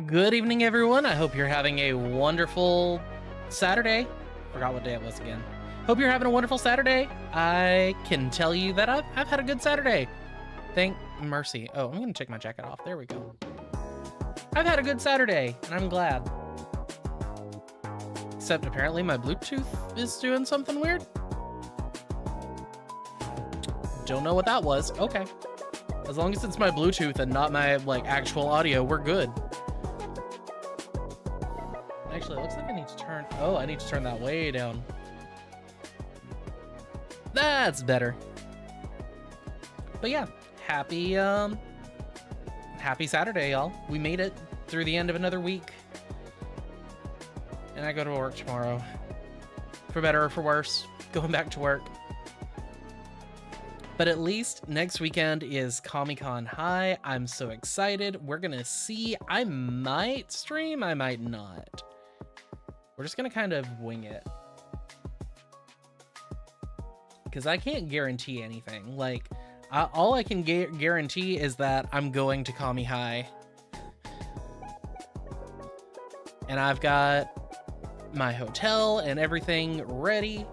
Good evening, everyone. I hope you're having a wonderful Saturday. Forgot what day it was again. Hope you're having a wonderful Saturday. I can tell you that I've had a good Saturday. Thank mercy. Oh, I'm gonna take my jacket off. There we go. I've had a good Saturday, and I'm glad. Except apparently my Bluetooth is doing something weird. Don't know what that was. Okay. As long as it's my Bluetooth and not my actual audio, we're good. Actually, it looks like I need to turn... Oh, I need to turn that way down. That's better. But yeah, happy Saturday, y'all. We made it through the end of another week. And I go to work tomorrow. For better or for worse, going back to work. But at least next weekend is Comic-Con High. I'm so excited. We're gonna see. I might stream, I might not. We're just gonna kind of wing it. Because I can't guarantee anything. All I can guarantee is that I'm going to Comi High. And I've got my hotel and everything ready.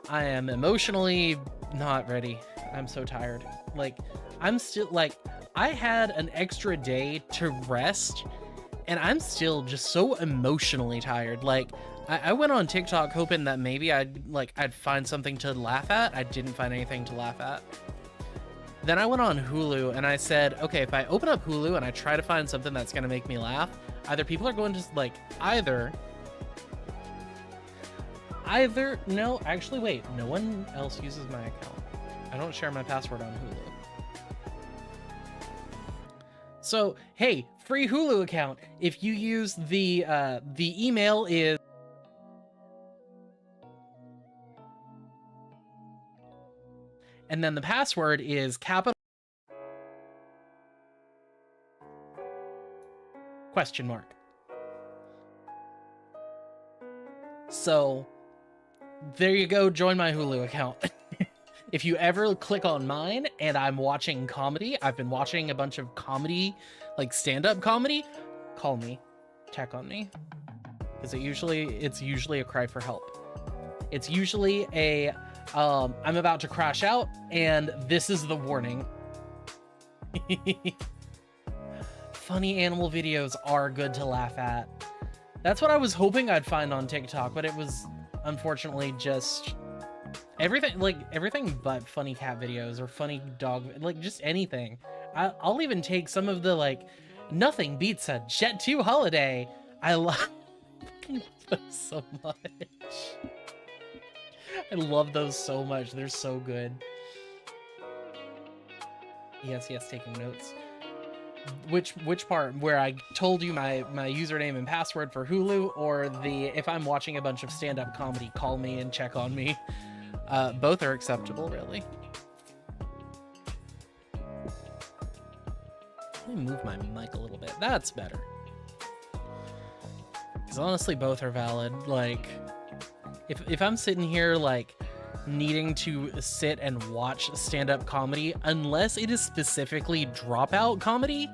I am emotionally not ready. I'm so tired. I'm still, I had an extra day to rest. And I'm still just so emotionally tired. I went on TikTok hoping that maybe I'd find something to laugh at. I didn't find anything to laugh at. Then I went on Hulu and I said, okay, if I open up Hulu and I try to find something that's gonna make me laugh, either people are going to either, no, actually, wait, no one else uses my account. I don't share my password on Hulu. So, hey, free Hulu account. If you use the email is... And then the password is capital... question mark. So, there you go, join my Hulu account. If you ever click on mine and I'm watching comedy, I've been watching a bunch of comedy, stand-up comedy, call me, check on me. Because it's usually a cry for help. It's usually a, I'm about to crash out and this is the warning. Funny animal videos are good to laugh at. That's what I was hoping I'd find on TikTok, but it was unfortunately just... everything but funny cat videos or funny dog, just anything. I'll even take some of the nothing beats a Jet 2 holiday. I love those so much. I love those so much. They're so good. Yes, taking notes. Which part? Where I told you my username and password for Hulu, or the if I'm watching a bunch of stand-up comedy, call me and check on me. Both are acceptable, really. Let me move my mic a little bit. That's better. Because honestly, both are valid. If I'm sitting here, needing to sit and watch stand-up comedy, unless it is specifically dropout comedy,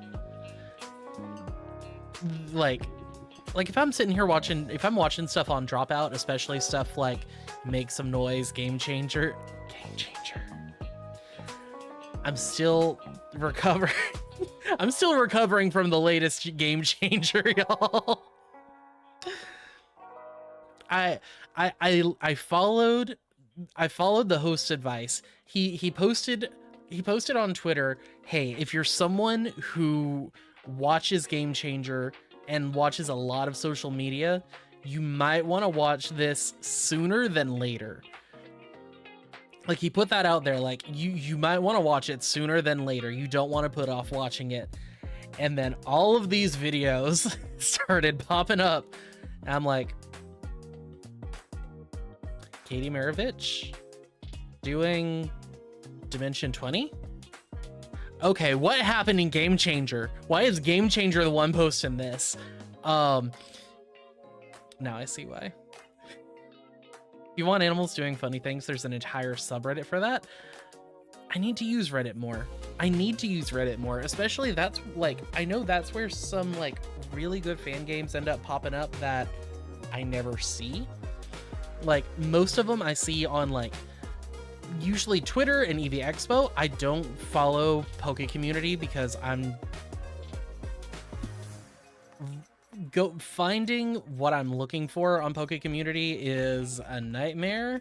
if I'm sitting here if I'm watching stuff on Dropout, especially stuff like Make Some Noise, Game Changer, I'm still recovering. I'm still recovering from the latest Game Changer, y'all. I followed the host's advice. He posted on Twitter, hey, if you're someone who watches Game Changer and watches a lot of social media, you might want to watch this sooner than later. Like, he put that out there, like, you might want to watch it sooner than later. You don't want to put off watching it. And then all of these videos started popping up. And I'm like, Katie Maravich doing Dimension 20? Okay, what happened in Game Changer? Why is Game Changer the one posting this? Now I see why. If you want animals doing funny things, there's an entire subreddit for that. I need to use Reddit more. I need to use Reddit more, especially that's like, I know that's where some like really good fan games end up popping up that I never see. Like most of them I see on like usually Twitter and EV Expo. I don't follow Poke Community because I'm finding what I'm looking for on Poke Community is a nightmare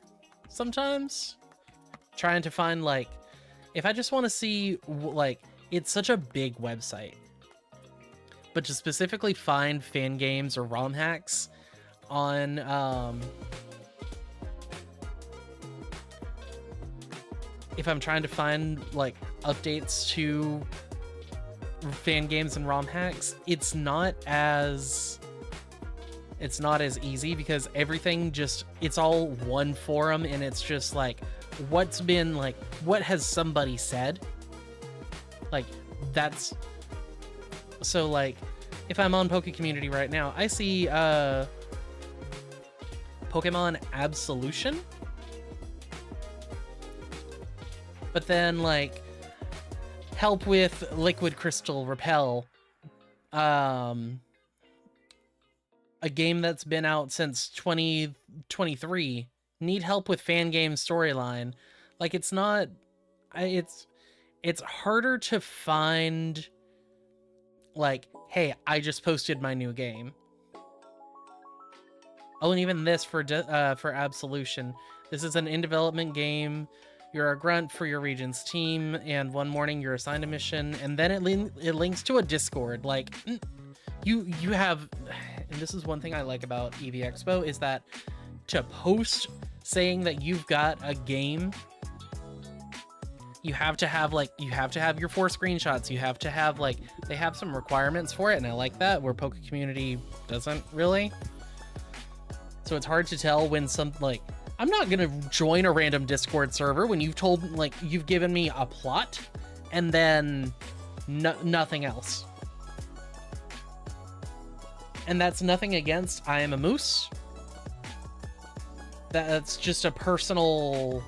sometimes. Trying to find like, if I just want to see like, it's such a big website, but to specifically find fan games or ROM hacks on if I'm trying to find like updates to fan games and ROM hacks, it's not as easy because everything just, it's all one forum and it's just like what's been like, what has somebody said, like that's so like if I'm on Poke Community right now, I see Pokemon Absolution, but then like help with Liquid Crystal Repel, a game that's been out since 2023, need help with fan game storyline. Like it's not, it's harder to find like, hey, I just posted my new game. Oh, and even this for Absolution. This is an in-development game. You're a grunt for your region's team, and one morning you're assigned a mission, and then it links to a Discord. Like, you have, and this is one thing I like about EV Expo, is that to post saying that you've got a game, you have to have like, you have to have your 4 screenshots. You have to have like, they have some requirements for it, and I like that, where Poke Community doesn't really. So it's hard to tell when some like, I'm not gonna join a random Discord server when you've told, like, you've given me a plot and then nothing else. And that's nothing against I Am a Moose. That's just a personal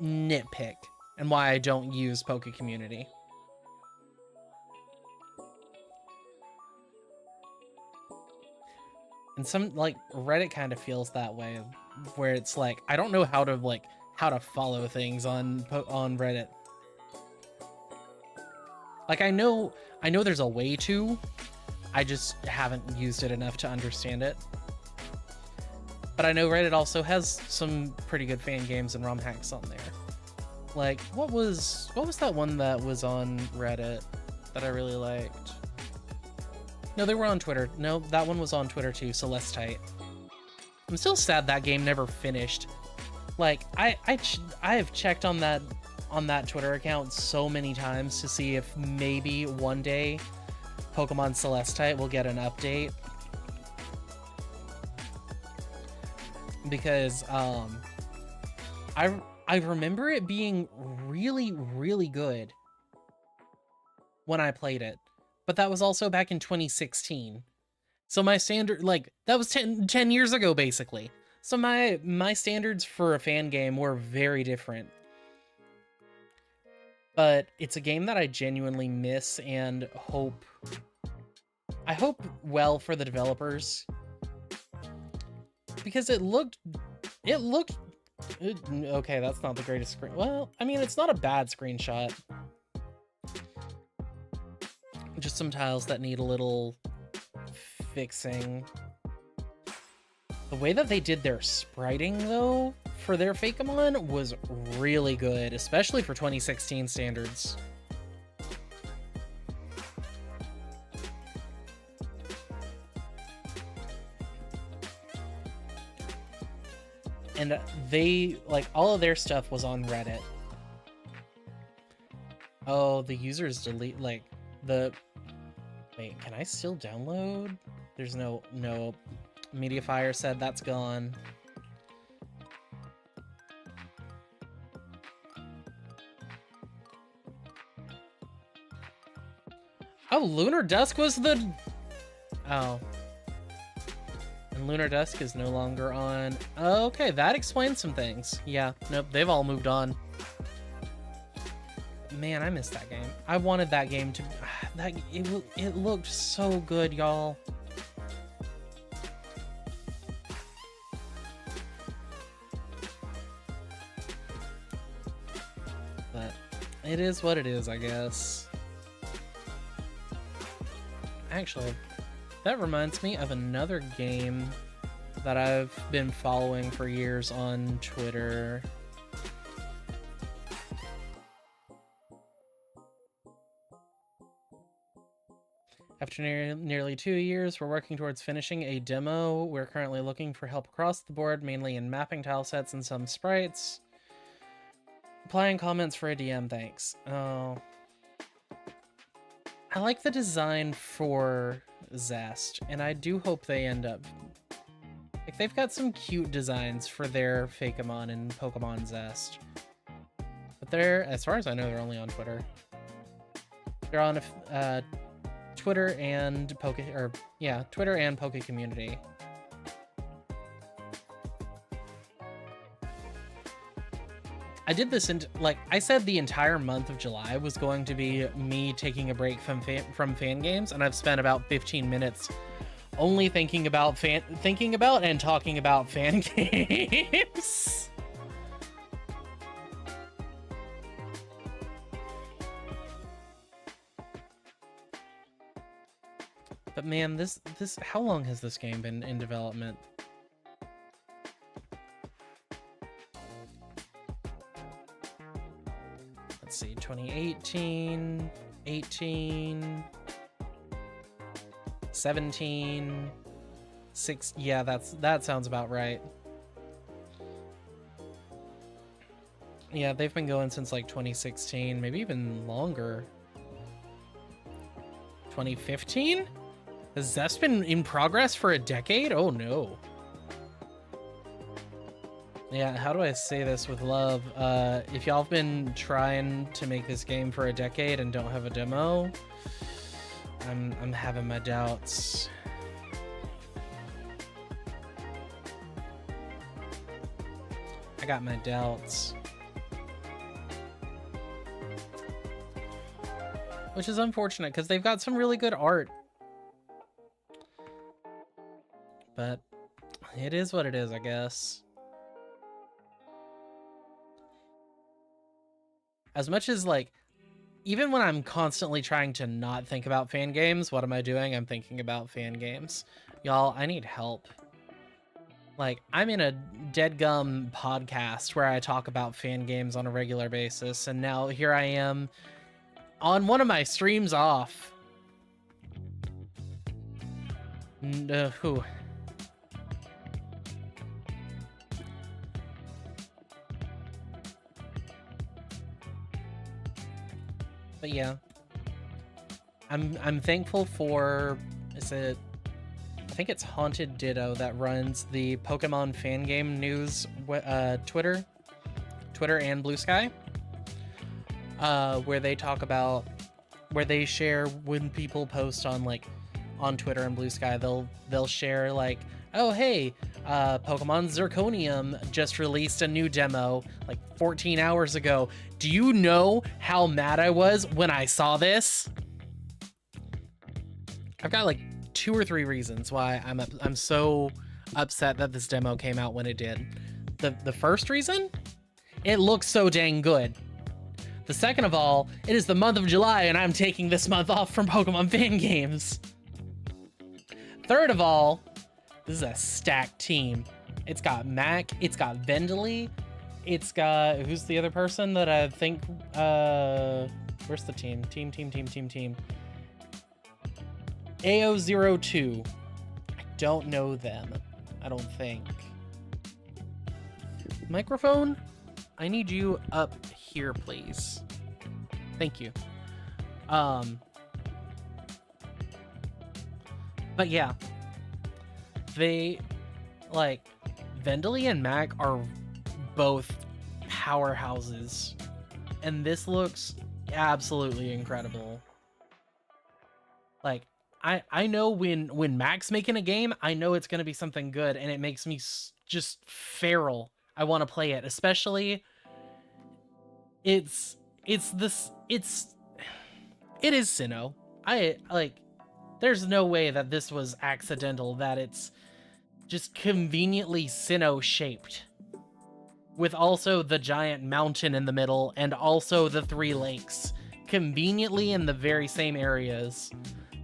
nitpick and why I don't use Poke Community. And some like Reddit kind of feels that way, where it's like I don't know how to follow things on Reddit. Like I know there's a way to, I just haven't used it enough to understand it. But I know Reddit also has some pretty good fan games and ROM hacks on there. Like what was that one that was on Reddit that I really liked? No, they were on Twitter. No, that one was on Twitter too, Celestite. I'm still sad that game never finished. Like, I have checked on that Twitter account so many times to see if maybe one day Pokemon Celestite will get an update. Because, I remember it being really, really good when I played it. But that was also back in 2016. So my standard, like, that was 10 years ago, basically. So my standards for a fan game were very different. But it's a game that I genuinely miss and I hope well for the developers. Because it looked, okay, that's not the greatest screen. Well, I mean, it's not a bad screenshot. Just some tiles that need a little fixing. The way that they did their spriting, though, for their Fakemon was really good, especially for 2016 standards. and they, like, all of their stuff was on Reddit. Oh, the users delete, like, the... Wait, can I still download? There's no... Mediafire said that's gone. Oh, Lunar Dusk was the... Oh. And Lunar Dusk is no longer on. Okay, that explains some things. Yeah, nope, they've all moved on. Man, I missed that game. I wanted that game to... It looked so good, y'all. But it is what it is, I guess. Actually, that reminds me of another game that I've been following for years on Twitter. After nearly 2 years, we're working towards finishing a demo. We're currently looking for help across the board, mainly in mapping tile sets and some sprites. Applying comments for a DM, thanks. Oh. I like the design for Zest, and I do hope they end up... Like, they've got some cute designs for their Fakemon and Pokemon Zest. But they're, as far as I know, they're only on Twitter. They're on Twitter and Twitter and Poke Community. I did this I said the entire month of July was going to be me taking a break from fan games, and I've spent about 15 minutes only thinking about and talking about fan games. But man, this how long has this game been in development? Let's see, 2018, 18, 17, 6, yeah, that sounds about right. Yeah, they've been going since like 2016, maybe even longer. 2015? Has Zest been in progress for a decade? Oh no. Yeah, how do I say this with love? If y'all have been trying to make this game for a decade and don't have a demo, I'm having my doubts. I got my doubts. Which is unfortunate, because they've got some really good art. But it is what it is, I guess. As much as, like, even when I'm constantly trying to not think about fan games, what am I doing? I'm thinking about fan games. Y'all, I need help. Like, I'm in a deadgum podcast where I talk about fan games on a regular basis, and now here I am on one of my streams off. Who? But yeah, I'm thankful for, I think it's Haunted Ditto that runs the Pokemon fan game news Twitter and Blue Sky, where they talk about, where they share when people post on Twitter and Blue Sky, they'll share like, oh hey, Pokemon Zirconium just released a new demo like 14 hours ago. Do you know how mad I was when I saw this? I've got like 2 or 3 reasons why I'm so upset that this demo came out when it did. The first reason, it looks so dang good. The second of all, it is the month of July and I'm taking this month off from Pokemon fan games. Third of all, this is a stacked team. It's got Mac, it's got Vendely, it's got, who's the other person that I think, where's the team? Team. AO02. I don't know them, I don't think. Microphone, I need you up here, please. Thank you. But yeah, they, like, Vendely and Mac are both powerhouses, and this looks absolutely incredible. Like, I know when Mac's making a game, I know it's gonna be something good, and it makes me just feral. I want to play it, especially it is Sinnoh. There's no way that this was accidental, that it's just conveniently Sinnoh shaped, with also the giant mountain in the middle and also the 3 lakes conveniently in the very same areas.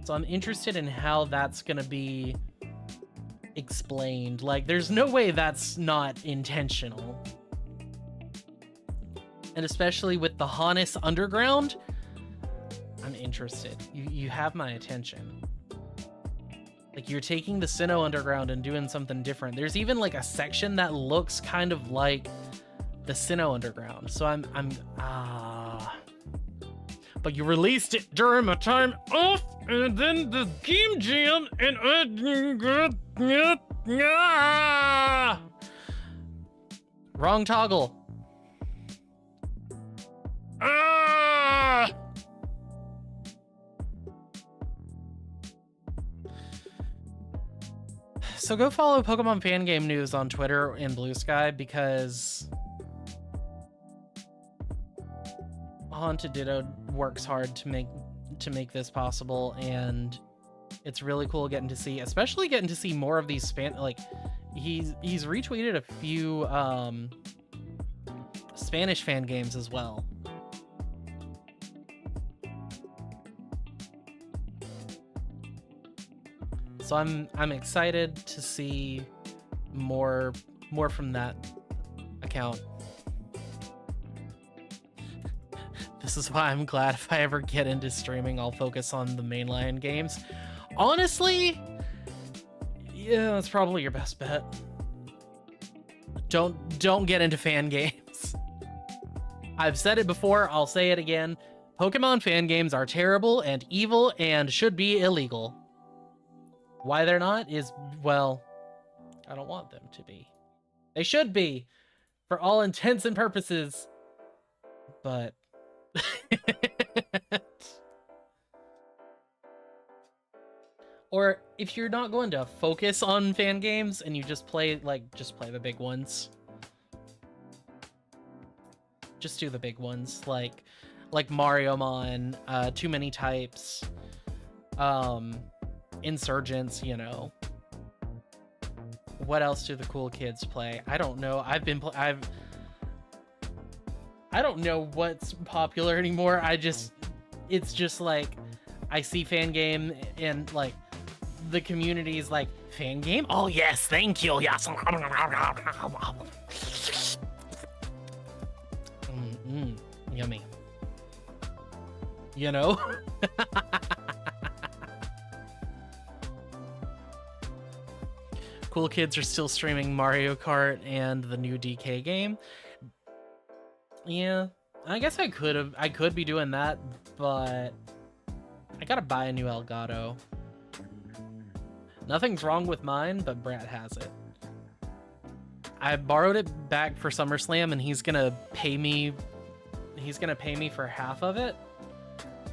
So I'm interested in how that's gonna be explained. Like, there's no way that's not intentional. And especially with the Hannes Underground, I'm interested. You have my attention. Like, you're taking the Sinnoh Underground and doing something different. There's even like a section that looks kind of like the Sinnoh Underground. So but you released it during my time off, and then the game jam, and wrong toggle. So go follow Pokemon Fan Game News on Twitter and Blue Sky, because Haunted Ditto works hard to make this possible, and it's really cool getting to see, especially getting to see more of these he's retweeted a few Spanish fan games as well. So I'm excited to see more from that account. This is why I'm glad if I ever get into streaming, I'll focus on the mainline games. Honestly, yeah, that's probably your best bet. Don't get into fan games. I've said it before, I'll say it again. Pokemon fan games are terrible and evil and should be illegal. Why they're not is, well, I don't want them to be. They should be, for all intents and purposes, but or if you're not going to focus on fan games and you just play the big ones. Just do the big ones, like Mariomon, Too Many Types, Insurgents, you know. What else do the cool kids play? I don't know. I don't know what's popular anymore. It's just like, I see fan game and like the community's like, fan game? Oh yes, thank you. Yes. Yummy. You know? Cool kids are still streaming Mario Kart and the new DK game. Yeah, I guess I could be doing that, but I gotta buy a new Elgato. Nothing's wrong with mine, but Brad has it. I borrowed it back for SummerSlam, and he's gonna pay me for half of it,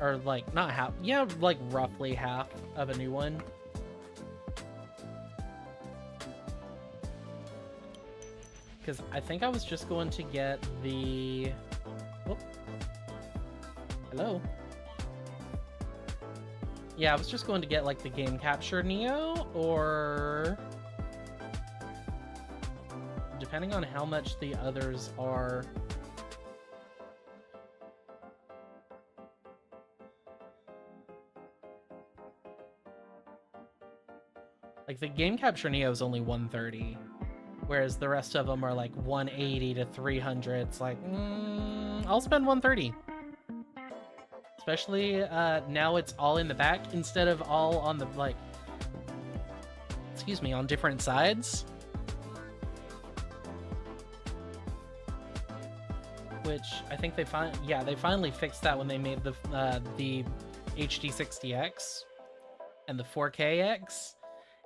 or like not half, yeah, like roughly half of a new one. Because I think I was just going to get the... Oh. Hello? Yeah, I was just going to get like the Game Capture Neo, or... depending on how much the others are... Like the Game Capture Neo is only $130. Whereas the rest of them are like 180 to 300. It's like, I'll spend 130. Especially now it's all in the back instead of all on the, like, excuse me, on different sides. which I think they finally fixed that when they made the HD60X and the 4KX,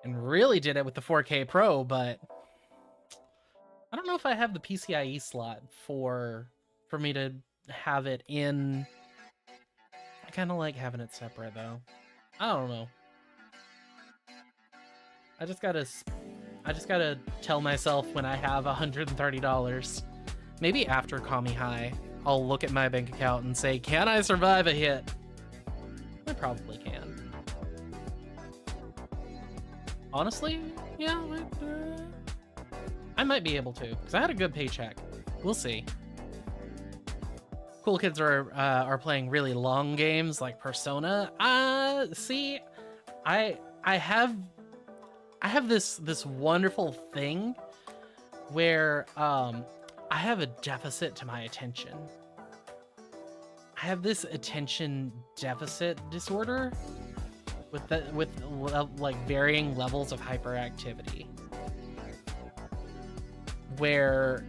and really did it with the 4K Pro, but I don't know if I have the PCIe slot for me to have it in. I kind of like having it separate though. I don't know. I just gotta tell myself when I have $130. Maybe after Kami High, I'll look at my bank account and say, can I survive a hit? I probably can. Honestly, yeah, I might be able to, because I had a good paycheck. We'll see. Cool kids are playing really long games like Persona. See, I have this wonderful thing where I have a deficit to my attention. I have this attention deficit disorder with like varying levels of hyperactivity, where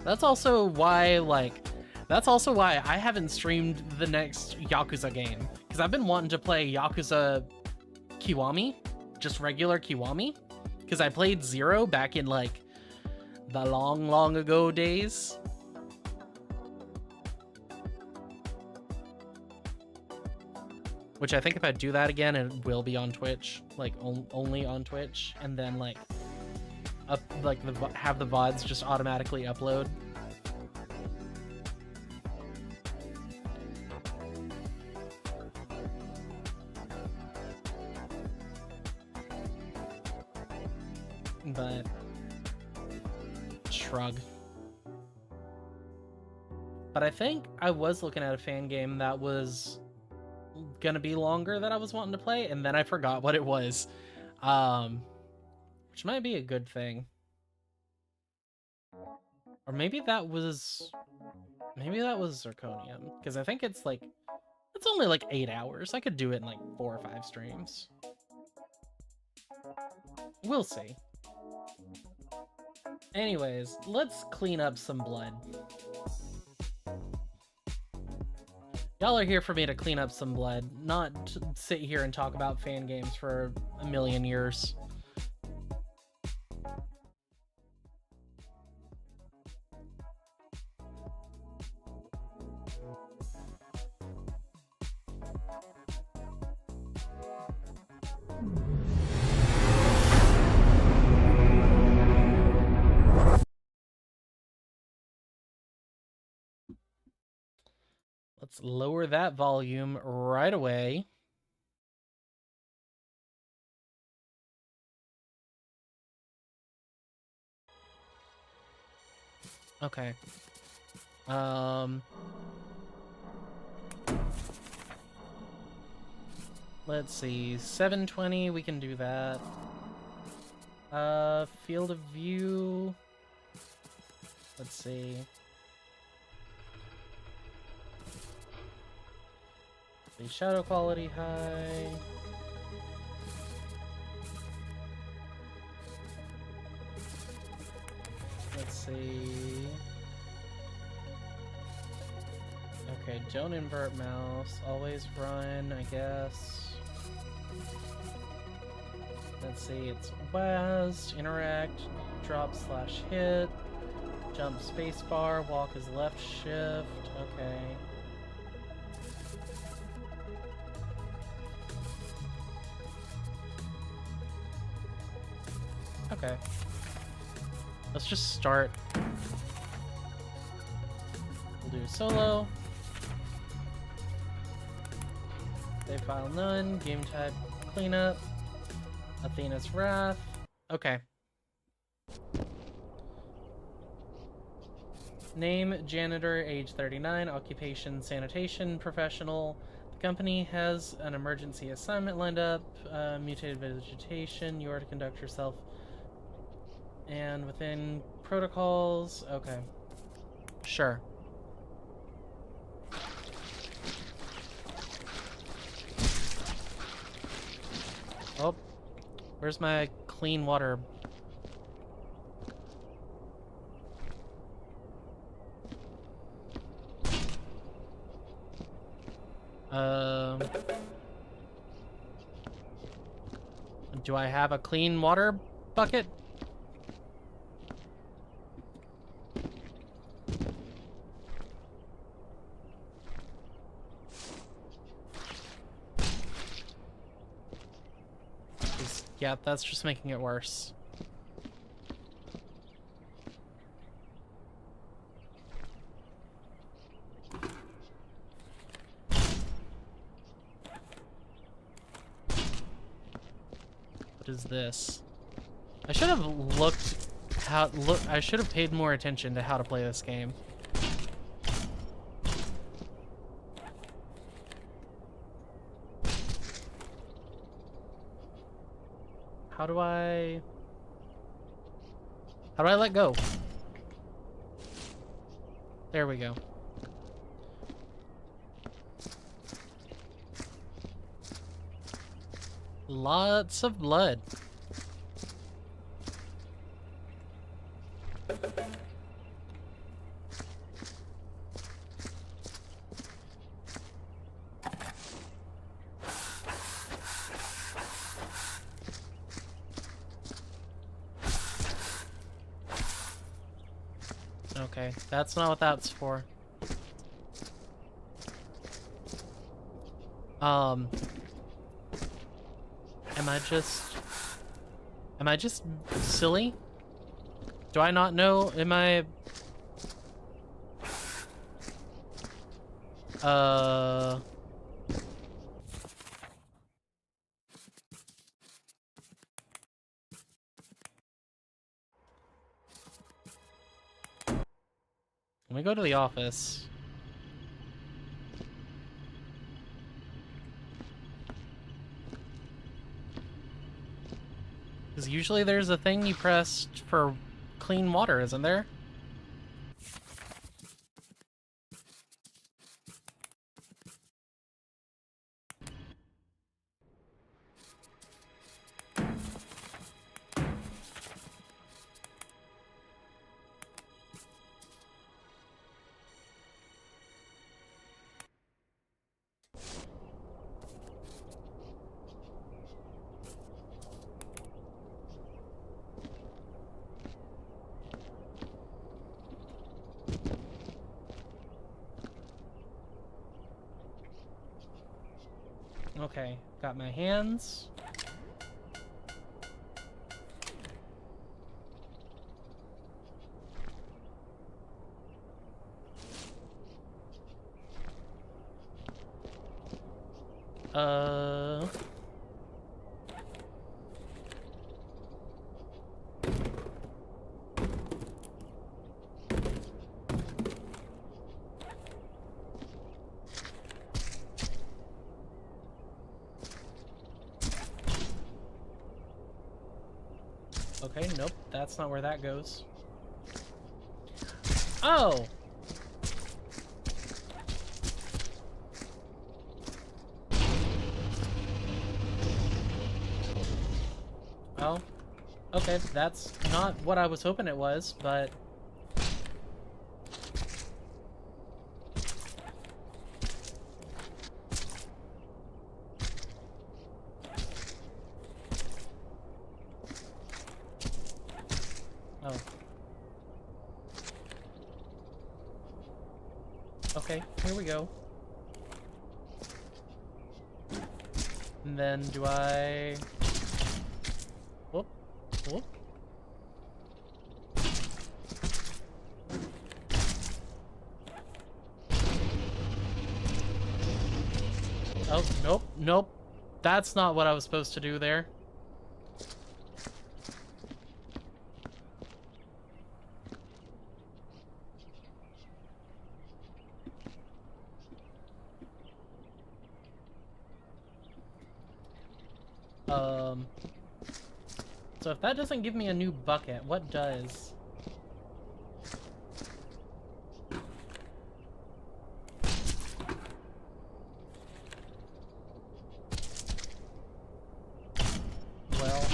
that's also why I haven't streamed the next Yakuza game, because I've been wanting to play Yakuza Kiwami, just regular Kiwami, because I played Zero back in like the long ago days. Which I think if I do that again, it will be on Twitch, like only on Twitch, and then like have the VODs just automatically upload. But shrug. But I think I was looking at a fan game that was gonna be longer that I was wanting to play, and then I forgot what it was, which might be a good thing. Or maybe that was Zirconium, because I think it's only like 8 hours. I could do it in like 4 or 5 streams. We'll see. Anyways, let's clean up some blood. Y'all are here for me to clean up some blood, not to sit here and talk about fan games for a million years. Let's lower that volume right away. Okay. Let's see. 720, we can do that. Field of view. Let's see. The shadow quality high. Let's see. Okay, don't invert mouse. Always run, I guess. Let's see, it's WASD, interact, drop / hit, jump spacebar, walk is left shift. Okay. Okay. Let's just start. We'll do solo. Save file none. Game type cleanup. Athena's Wrath. Okay. Name janitor, age 39. Occupation sanitation professional. The company has an emergency assignment lined up. Mutated vegetation. You are to conduct yourself and within protocols. Okay. Sure. Oh, where's my clean water Do I have a clean water bucket? Yeah, that's just making it worse. What is this? I should have looked I should have paid more attention to how to play this game. How do I let go? There we go. Lots of blood. Okay, that's not what that's for. Am I just silly? Do I not know? Am I... Let me go to the office. Because usually there's a thing you press for clean water, isn't there? Okay, got my hands. Okay, nope, that's not where that goes. Oh! Well, okay, that's not what I was hoping it was, but... Oh. Okay, here we go. And then do I... Whoop, whoop. Oh, nope, nope. That's not what I was supposed to do there. So if that doesn't give me a new bucket, what does? Well...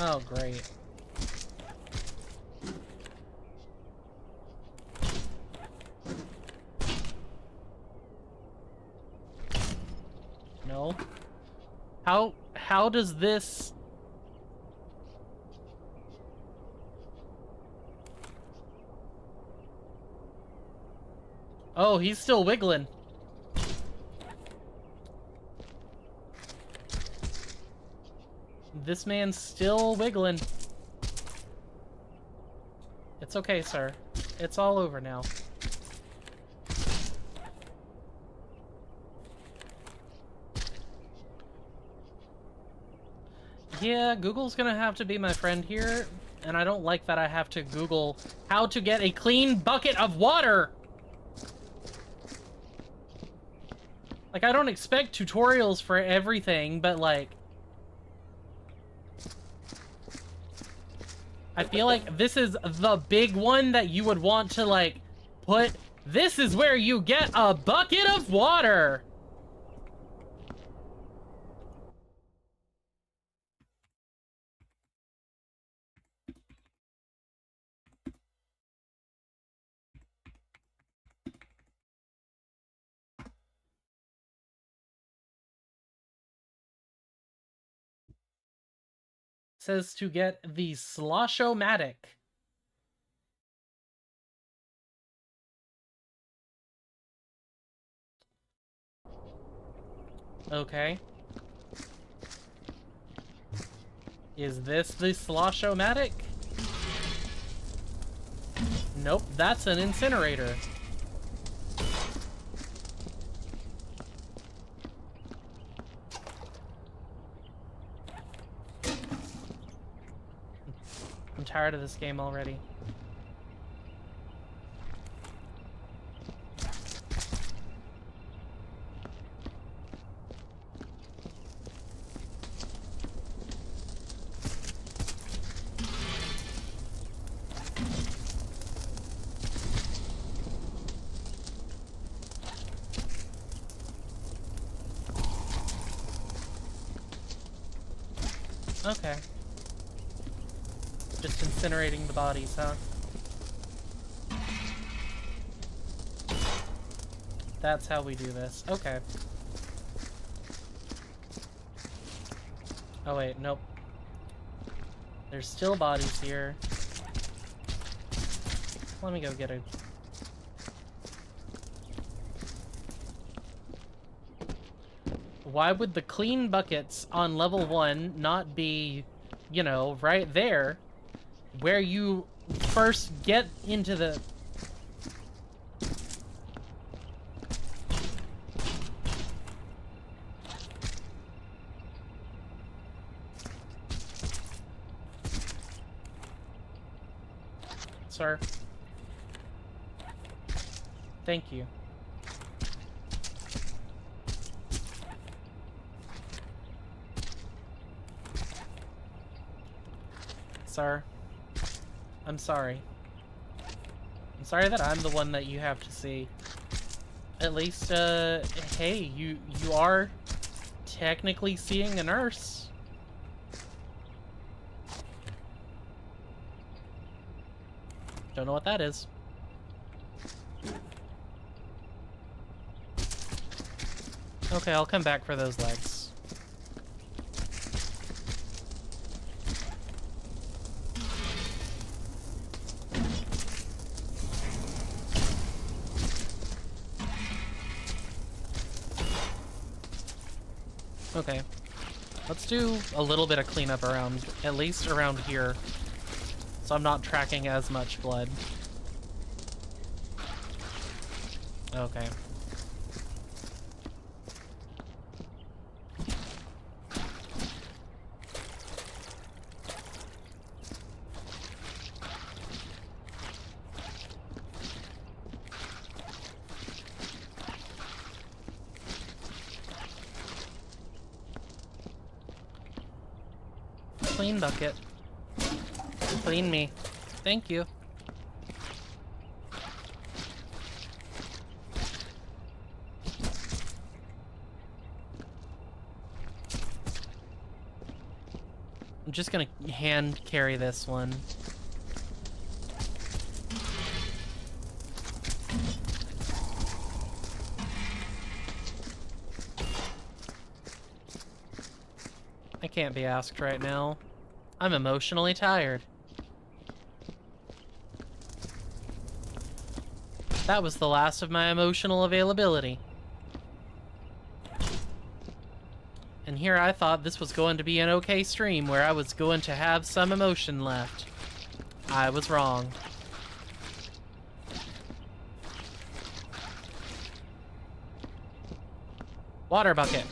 Oh, great. No. How does this... Oh, he's still wiggling. This man's still wiggling. It's okay, sir. It's all over now. Yeah, Google's gonna have to be my friend here, and I don't like that I have to Google how to get a clean bucket of water! Like, I don't expect tutorials for everything, but, like... I feel like this is the big one that you would want to, like, put... This is where you get a bucket of water! Says to get the Sloshomatic. Okay. Is this the Sloshomatic? Nope, that's an incinerator. I'm tired of this game already. Okay. Just incinerating the bodies, huh? That's how we do this. Okay. Oh wait, nope. There's still bodies here. Let me go get a... Why would the clean buckets on level 1 not be, you know, right there where you first get into the... Sir? Thank you. Sir, I'm sorry. I'm sorry that I'm the one that you have to see. At least, hey, you are technically seeing a nurse. Don't know what that is. Okay, I'll come back for those legs. Okay. Let's do a little bit of cleanup around, at least around here, so I'm not tracking as much blood. Okay. Clean bucket. Clean me. Thank you. I'm just gonna hand carry this one. I can't be asked right now. I'm emotionally tired. That was the last of my emotional availability. And here I thought this was going to be an okay stream where I was going to have some emotion left. I was wrong. Water bucket.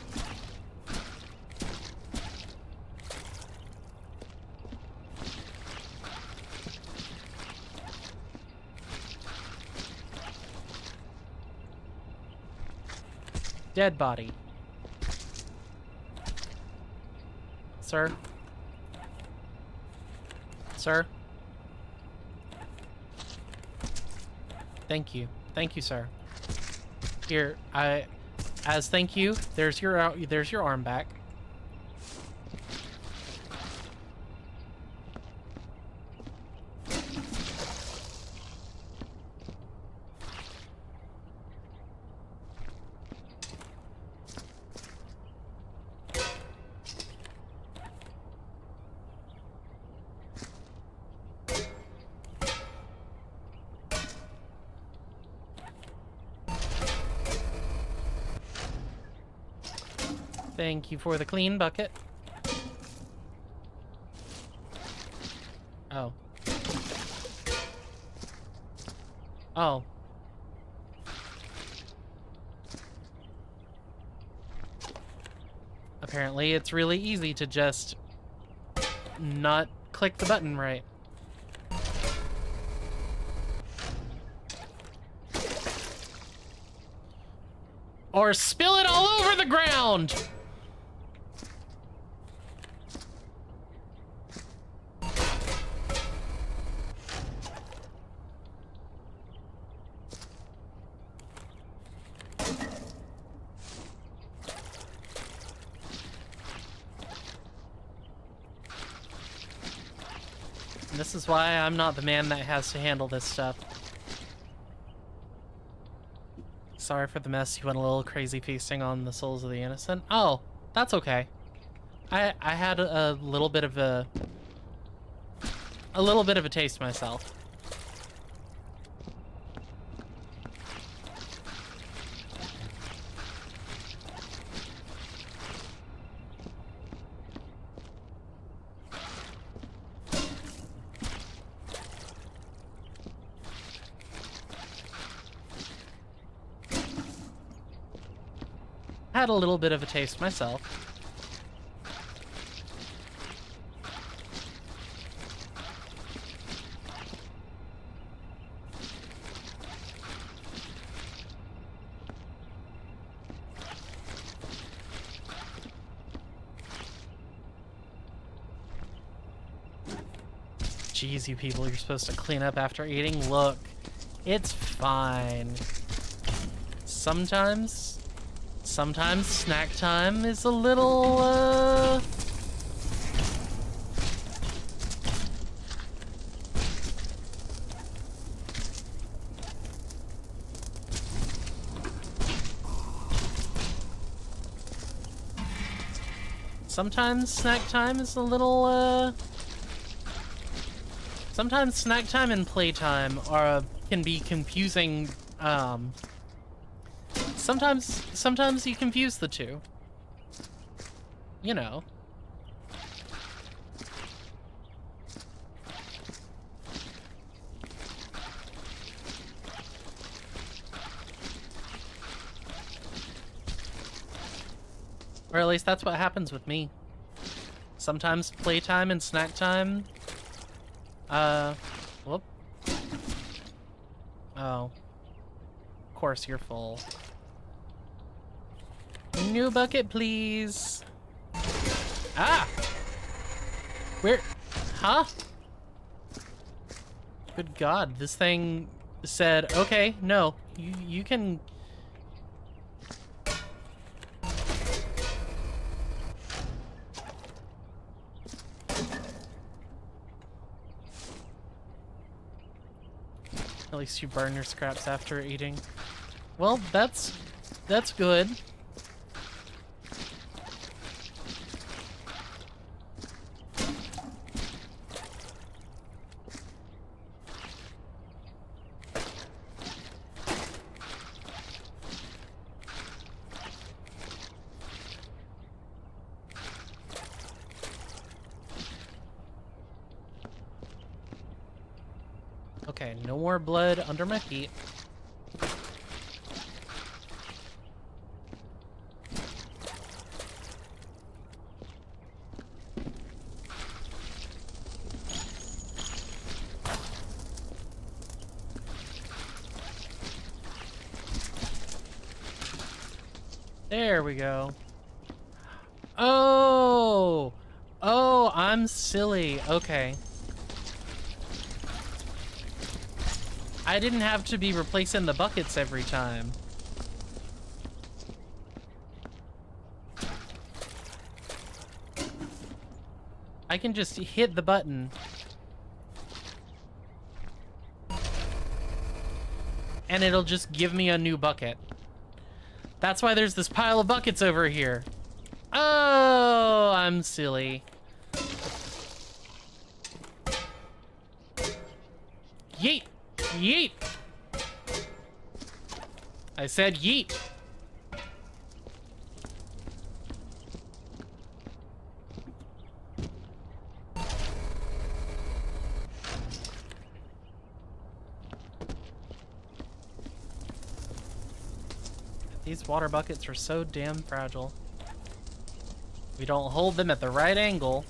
Dead body. Sir? Sir? Thank you. Thank you, sir. Here, as thank you, there's your arm back. Thank you for the clean bucket. Oh. Oh. Apparently, it's really easy to just not click the button right. Or spill it all over the ground! This is why I'm not the man that has to handle this stuff. Sorry for the mess. You went a little crazy feasting on the souls of the innocent. Oh, that's okay. I had a little bit of a taste myself. Had a little bit of a taste myself. Jeez, you people, you're supposed to clean up after eating. Look, it's fine. Sometimes snack time is a little, sometimes snack time is a little, sometimes snack time and playtime can be confusing, Sometimes you confuse the two. You know. Or at least that's what happens with me. Sometimes playtime and snack time. Whoop. Oh. Of course you're full. New bucket, please. Ah! Where? Huh? Good God, this thing said, okay, no, you can... At least you burn your scraps after eating. Well, that's good. Okay, no more blood under my feet. There we go. Oh! Oh, I'm silly. Okay. I didn't have to be replacing the buckets every time. I can just hit the button. And it'll just give me a new bucket. That's why there's this pile of buckets over here. Oh, I'm silly. Yeet! Yeet! I said yeet. These water buckets are so damn fragile. We don't hold them at the right angle.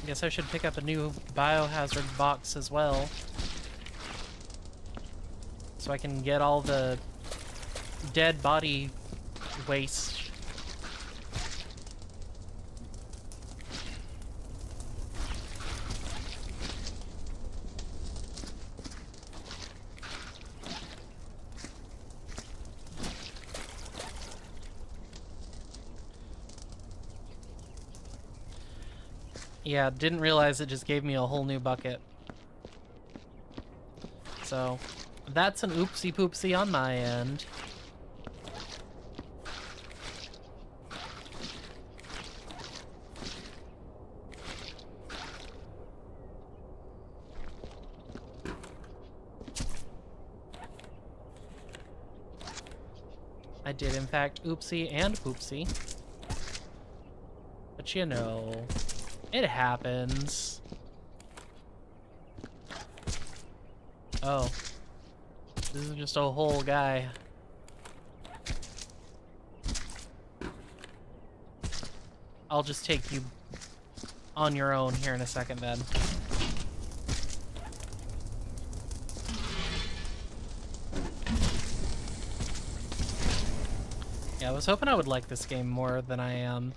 Guess I should pick up a new biohazard box as well, so I can get all the dead body waste. Yeah, didn't realize it just gave me a whole new bucket. So, that's an oopsie poopsie on my end. I did, in fact, oopsie and poopsie. But you know, it happens. Oh. This is just a whole guy. I'll just take you on your own here in a second then. Yeah, I was hoping I would like this game more than I am.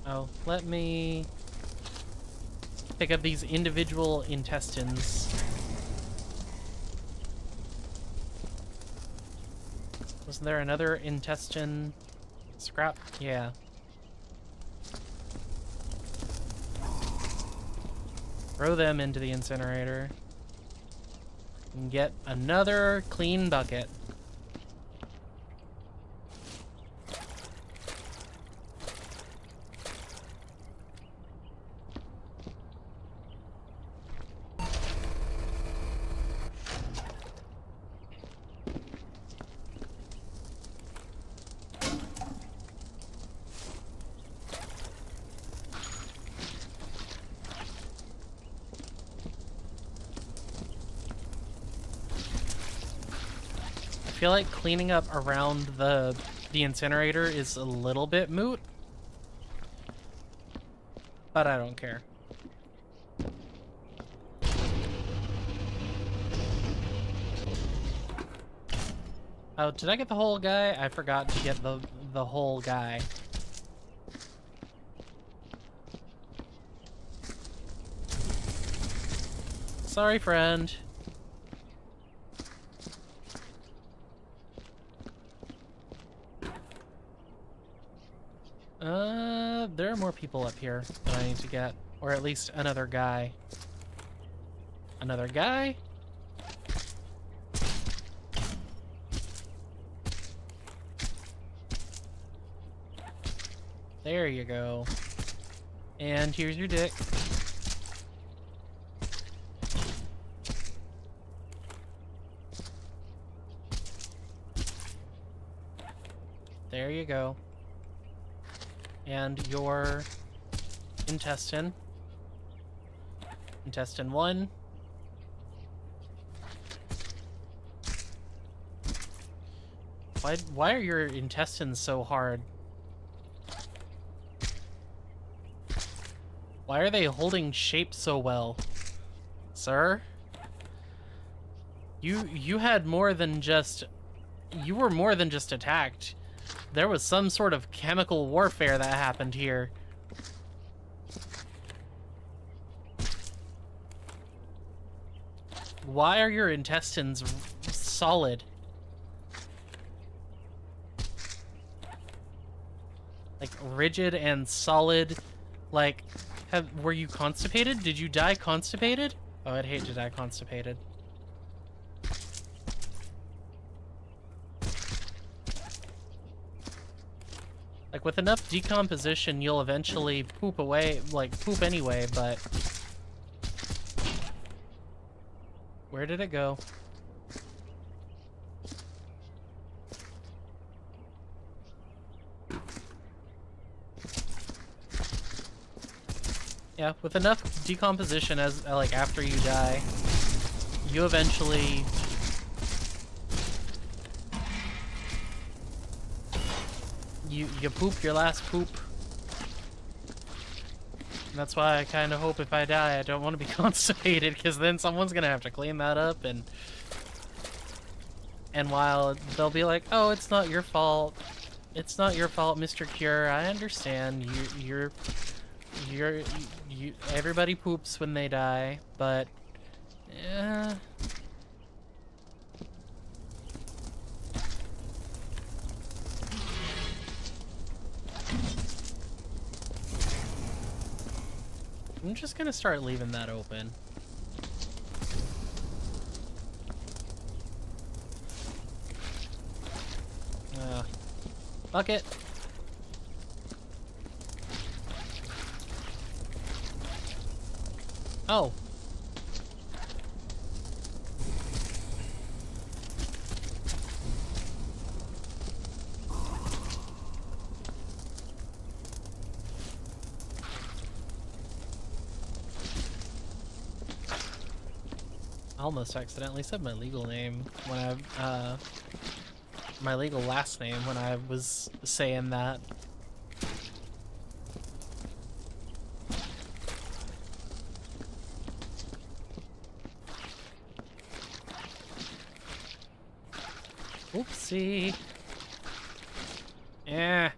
Oh, let me pick up these individual intestines. Wasn't there another intestine scrap? Yeah. Throw them into the incinerator. And get another clean bucket. I feel like cleaning up around the incinerator is a little bit moot, but I don't care. Oh, did I get the whole guy? I forgot to get the whole guy. Sorry, friend. There are more people up here that I need to get. Or at least another guy. Another guy? There you go. And here's your dick. There you go. And your intestine. Intestine 1. Why are your intestines so hard? Why are they holding shape so well? Sir? You had more than just... You were more than just attacked. There was some sort of chemical warfare that happened here. Why are your intestines solid? Like, rigid and solid. Like, were you constipated? Did you die constipated? Oh, I'd hate to die constipated. Like, with enough decomposition, you'll eventually poop away, like, poop anyway, but... Where did it go? Yeah, with enough decomposition as, like, after you die, you eventually... You poop your last poop. And that's why I kind of hope if I die, I don't want to be constipated, because then someone's gonna have to clean that up, and while they'll be like, "Oh, it's not your fault. It's not your fault, Mr. Cure. I understand. Everybody poops when they die, but yeah." I'm just gonna start leaving that open. Bucket. Oh. I almost accidentally said my legal name when my legal last name when I was saying that. Oopsie. Yeah.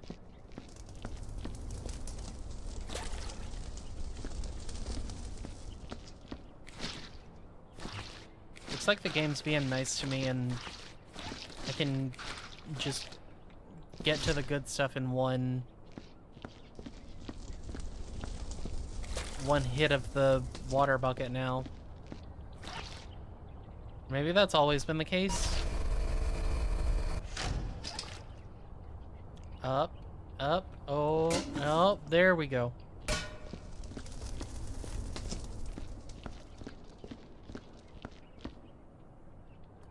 Looks like the game's being nice to me and I can just get to the good stuff in one hit of the water bucket now. Maybe that's always been the case. Up, up, oh, there we go.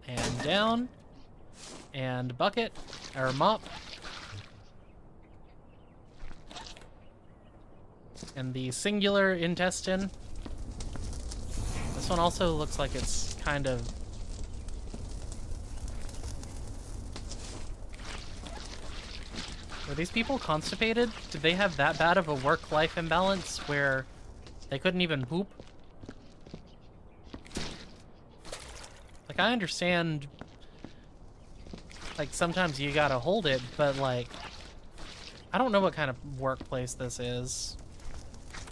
And down. And bucket, or mop. And the singular intestine. This one also looks like it's kind of... Were these people constipated? Did they have that bad of a work-life imbalance where they couldn't even poop? Like, I understand Like, sometimes you gotta hold it, but, like, I don't know what kind of workplace this is.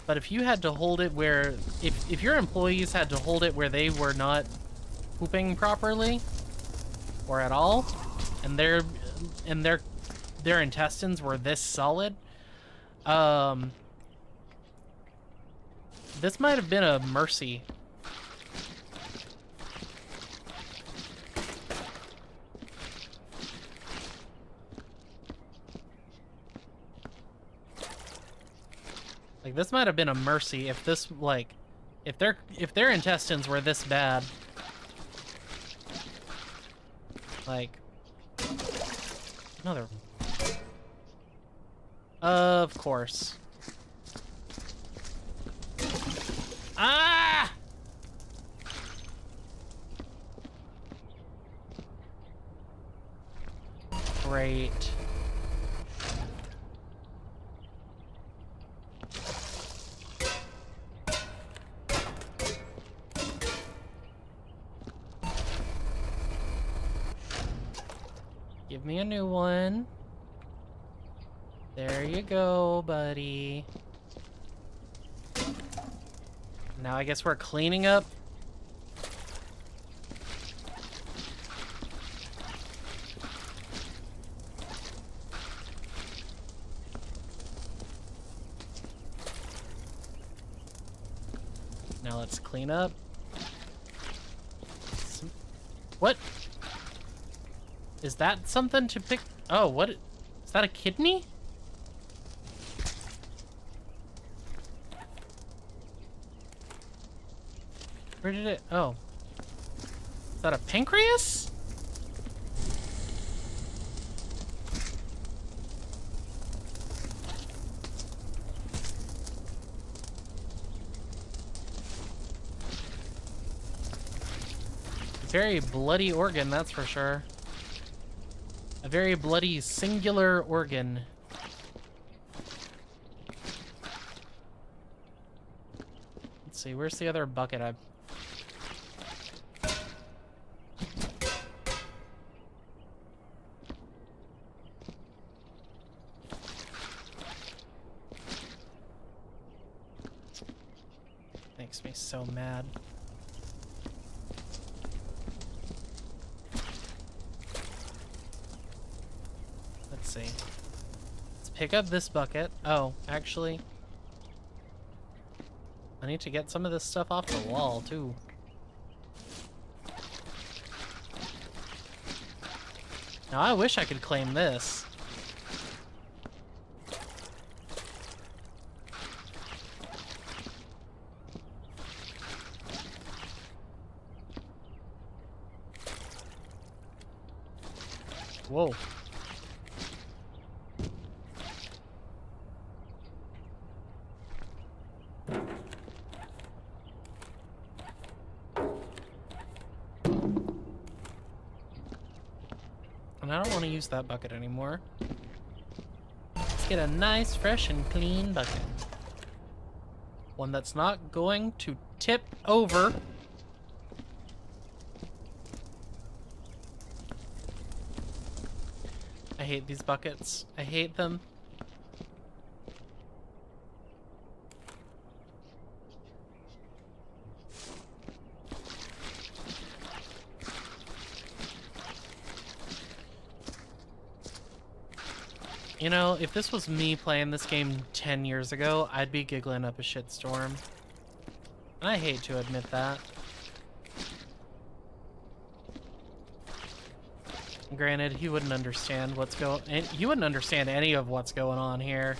But if you had to hold it where... If your employees had to hold it where they were not pooping properly, or at all, and their intestines were this solid, this might have been a mercy. Like, this might have been a mercy if this, like, if their intestines were this bad. Like, another. Of course. Ah! Great. Give me a new one. There you go, buddy. Now I guess we're cleaning up. Now let's clean up. What? Is that something to pick? Oh, what? Is that a kidney? Where did it? Oh. Is that a pancreas? Very bloody organ, that's for sure. A very bloody singular organ. Let's see, where's the other bucket? Makes me so mad. Let's see. Let's pick up this bucket. Oh, actually, I need to get some of this stuff off the wall, too. Now, I wish I could claim this. Whoa. And I don't want to use that bucket anymore. Let's get a nice, fresh, and clean bucket. One that's not going to tip over. I hate these buckets. I hate them. You know, if this was me playing this game 10 years ago, I'd be giggling up a shitstorm. And I hate to admit that. Granted, he wouldn't understand what's you wouldn't understand any of what's going on here.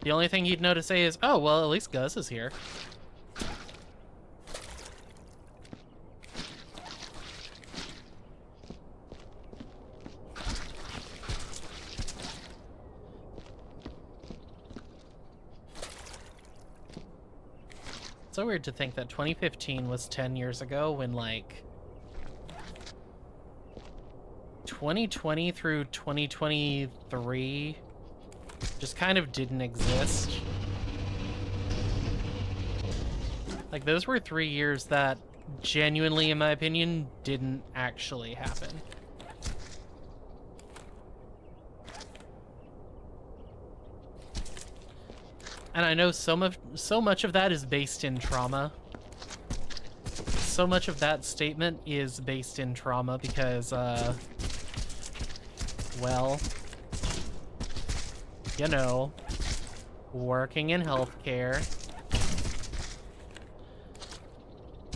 The only thing he'd know to say is, oh, well, at least Gus is here. It's so weird to think that 2015 was 10 years ago when, like, 2020 through 2023 just kind of didn't exist. Like, those were 3 years that genuinely, in my opinion, didn't actually happen. And I know so much of that is based in trauma. So much of that statement is based in trauma because, well, you know, working in healthcare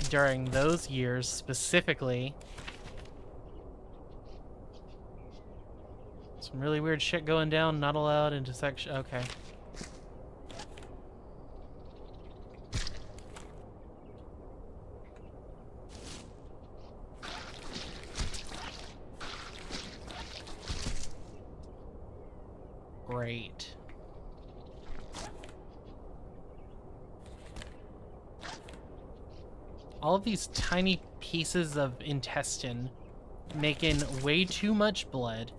during those years specifically, some really weird shit going down, not allowed into section. Okay. Great. All of these tiny pieces of intestine making way too much blood.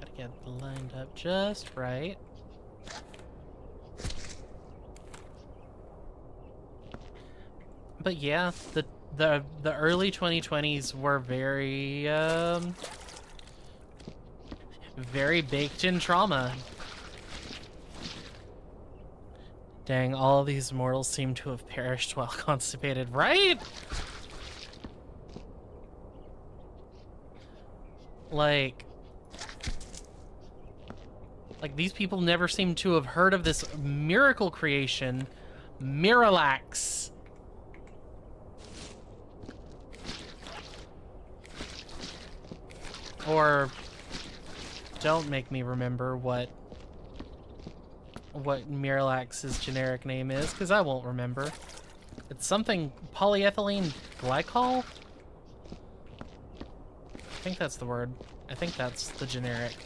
Gotta get lined up just right. But yeah, the early 2020s were very very baked in trauma. Dang, all of these mortals seem to have perished while constipated, right? Like these people never seem to have heard of this miracle creation, Miralax. Or don't make me remember what Miralax's generic name is, because I won't remember. It's something polyethylene glycol? I think that's the word. I think that's the generic.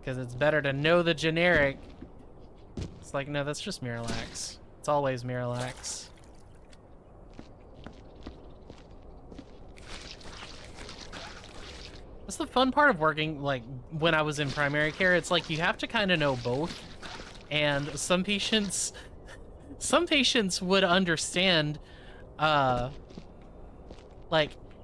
Because it's better to know the generic. It's like, no, that's just Miralax. It's always Miralax. That's the fun part of working, like, when I was in primary care. It's like you have to kind of know both. And some patients would understand, like,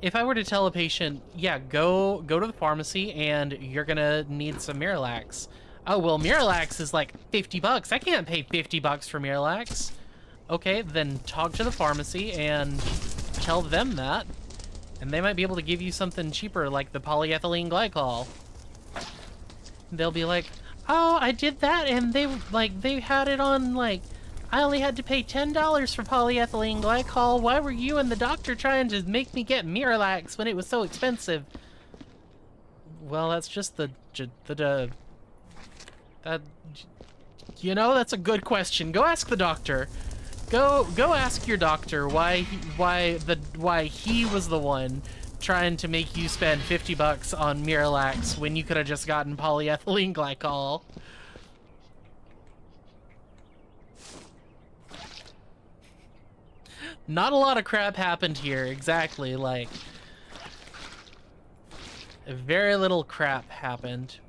if I were to tell a patient, yeah, go to the pharmacy and you're gonna need some Miralax. Oh, well, Miralax is like $50. I can't pay $50 for Miralax. Okay, then talk to the pharmacy and tell them that. And they might be able to give you something cheaper, like the polyethylene glycol. They'll be like, oh, I did that, and they had it on, like, I only had to pay $10 for polyethylene glycol. Why were you and the doctor trying to make me get Miralax when it was so expensive? Well, that's just you know, that's a good question. Go ask the doctor. Go ask your doctor why he was the one trying to make you spend $50 on Miralax when you could have just gotten polyethylene glycol. Not a lot of crap happened here, exactly, like, very little crap happened.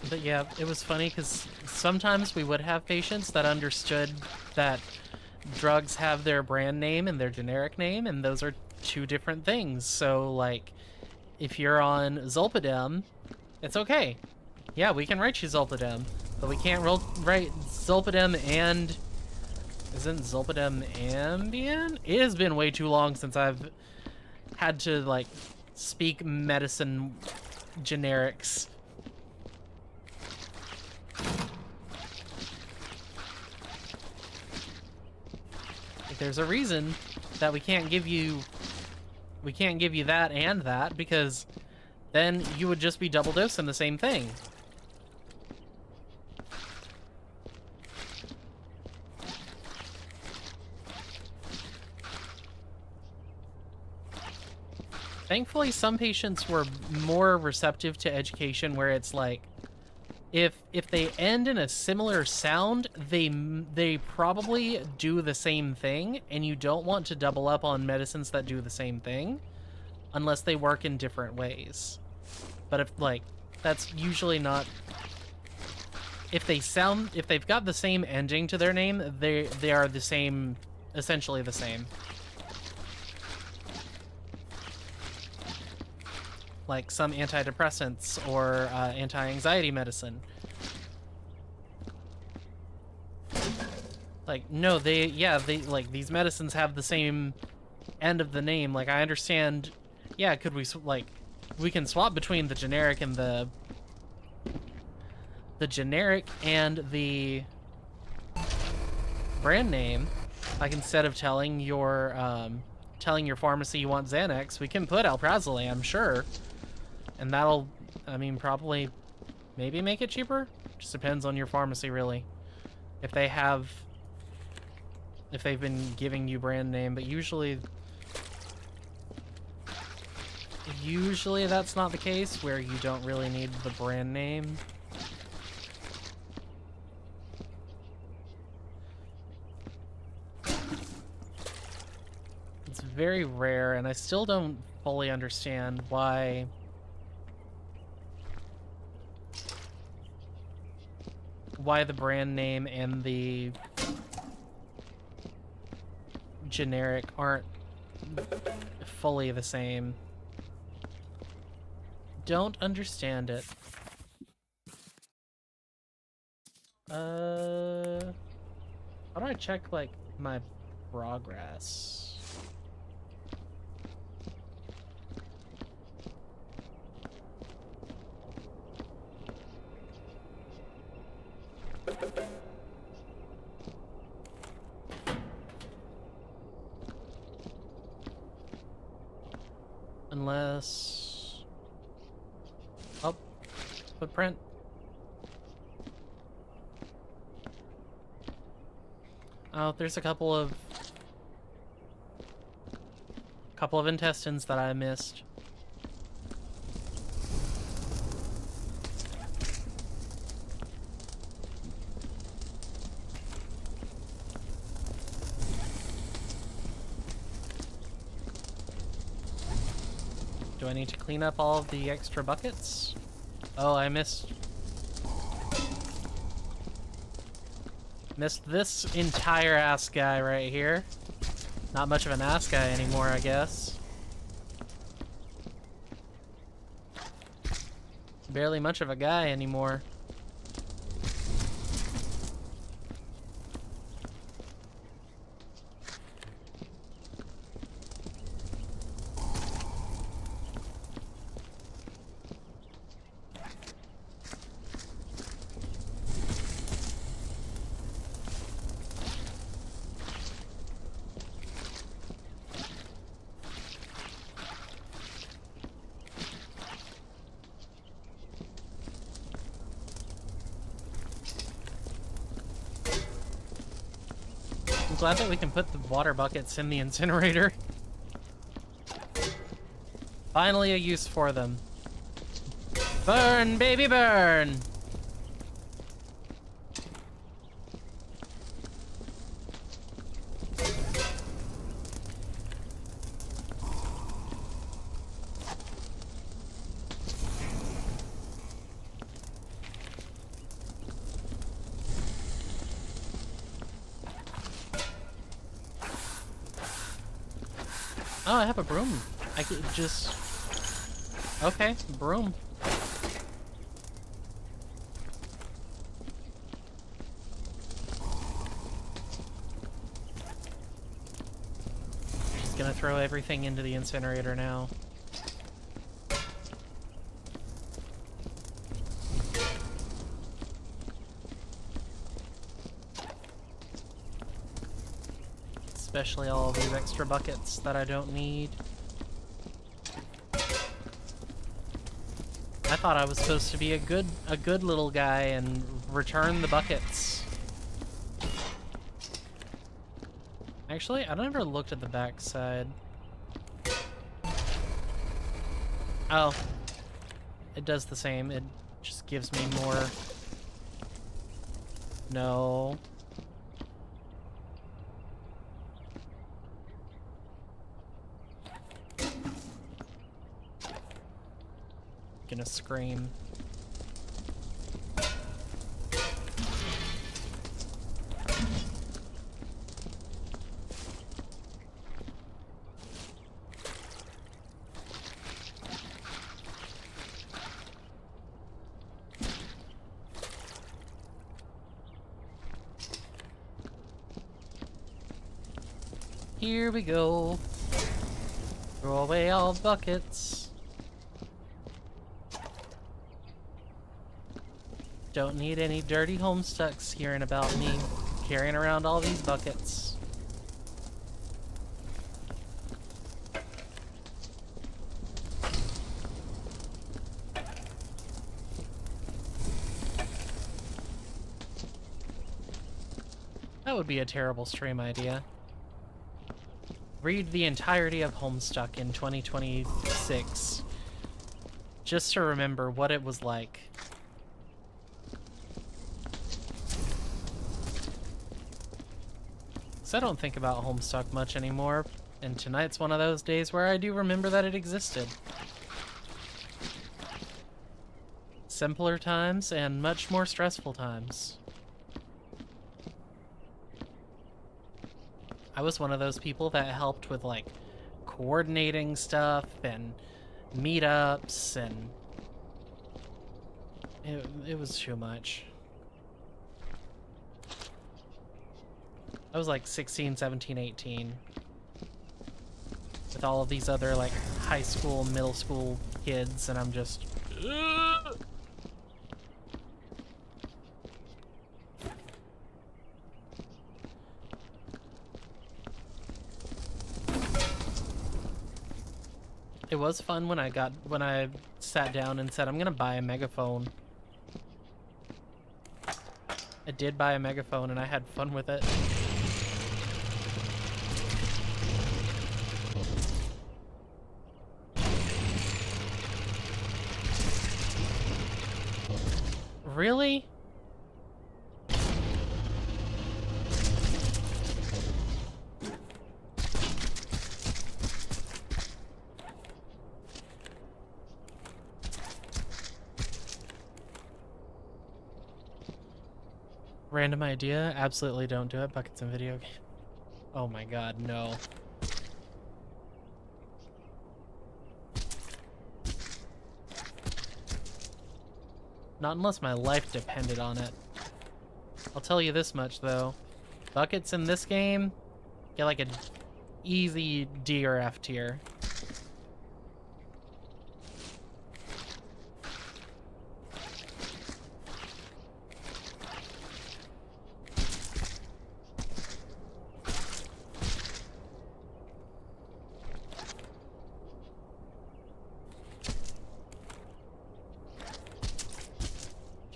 But yeah, it was funny because sometimes we would have patients that understood that drugs have their brand name and their generic name, and those are two different things. So, like, if you're on Zolpidem, it's okay. Yeah, we can write you Zolpidem, but we can't write Zolpidem and... Isn't Zolpidem Ambien? It has been way too long since I've had to, like, speak medicine generics. There's a reason that we can't give you we can't give you that and that, because then you would just be double dosing the same thing. Thankfully, some patients were more receptive to education, where it's like, if they end in a similar sound, they probably do the same thing, and you don't want to double up on medicines that do the same thing unless they work in different ways. But if, like, that's usually not... If they've got the same ending to their name, they are the same, essentially the same. Like some antidepressants or anti-anxiety medicine. Like, no, they like, these medicines have the same end of the name. Like, I understand, yeah, could we, like, we can swap between the generic and the generic and the brand name. Like, instead of telling your pharmacy you want Xanax, we can put alprazolam, sure. And that'll, I mean, probably, maybe make it cheaper? Just depends on your pharmacy, really. If they've been giving you brand name, but usually that's not the case, where you don't really need the brand name. It's very rare, and I still don't fully understand why the brand name and the generic aren't fully the same. Don't understand it. How do I check, like, my progress? Unless... Oh, footprint. Oh, there's a couple of intestines that I missed. Do I need to clean up all of the extra buckets? Oh, I missed this entire ass guy right here. Not much of an ass guy anymore, I guess. Barely much of a guy anymore. I'm glad that we can put the water buckets in the incinerator. Finally a use for them. Burn, baby, burn! Oh, I have a broom. I could just... Okay, broom. Just gonna throw everything into the incinerator now. Especially all of these extra buckets that I don't need. I thought I was supposed to be a good little guy and return the buckets. Actually, I never looked at the back side. Oh. It does the same. It just gives me more. No. Gonna scream. Here we go. Throw away all buckets. Don't need any dirty homestucks hearing about me carrying around all these buckets. That would be a terrible stream idea. Read the entirety of Homestuck in 2026 just to remember what it was like. So I don't think about Homestuck much anymore, and tonight's one of those days where I do remember that it existed. Simpler times and much more stressful times. I was one of those people that helped with, like, coordinating stuff and meetups, and it was too much. I was like 16, 17, 18. With all of these other, like, high school, middle school kids, and I'm just... Ugh! It was fun when I sat down and said, I'm gonna buy a megaphone. I did buy a megaphone and I had fun with it. Really? Random idea? Absolutely don't do it. Buckets in video game. Oh my god, no. Not unless my life depended on it. I'll tell you this much, though. Buckets in this game get like an easy D or F tier.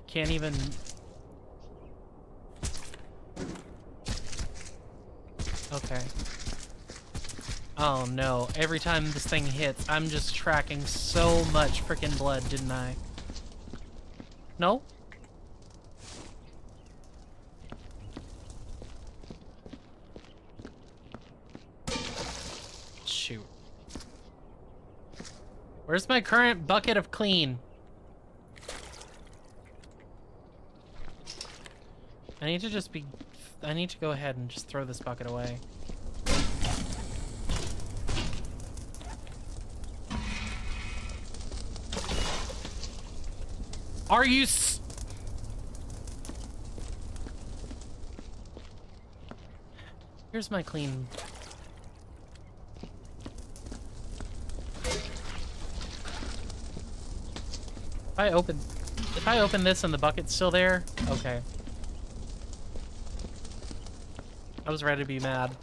Can't even... Okay. Oh no, every time this thing hits, I'm just tracking so much freaking blood, didn't I? No? Shoot. Where's my current bucket of clean? I need to go ahead and just throw this bucket away. Are you Here's my clean. If I open this and the bucket's still there, okay. I was ready to be mad.